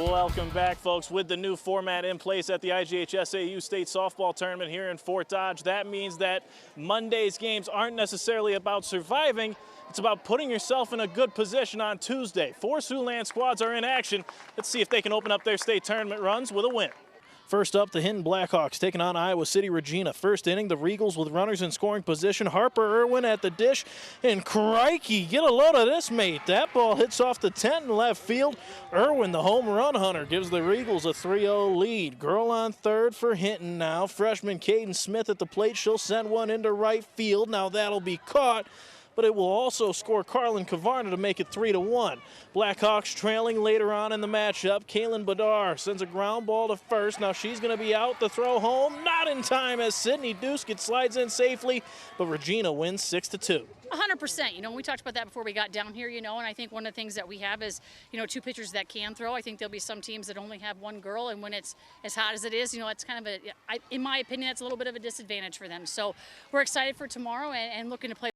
Welcome back, folks. With the new format in place at the IGHSAU State Softball Tournament here in Fort Dodge, that means that Monday's games aren't necessarily about surviving. It's about putting yourself in a good position on Tuesday. 4 Siouxland squads are in action. Let's see if they can open up their state tournament runs with a win. First up, the Hinton Blackhawks taking on Iowa City Regina. First inning, the Regals with runners in scoring position. Harper Irwin at the dish, and crikey, get a load of this, mate. That ball hits off the tent in left field. Irwin, the home run hunter, gives the Regals a 3-0 lead. Girl on third for Hinton now. Freshman Caden Smith at the plate. She'll send one into right field. Now that'll be caught, but it will also score Carlin Kavarna to make it 3-1. Blackhawks trailing later on in the matchup. Kaylin Badar sends a ground ball to first. Now she's going to be out. The throw home, not in time as Sydney Duskett slides in safely, but Regina wins 6-2. 100%. You know, we talked about that before we got down here, you know, and I think one of the things that we have is, you know, 2 pitchers that can throw. I think there'll be some teams that only have 1 girl, and when it's as hot as it is, you know, it's kind of in my opinion, it's a little bit of a disadvantage for them. So we're excited for tomorrow and looking to play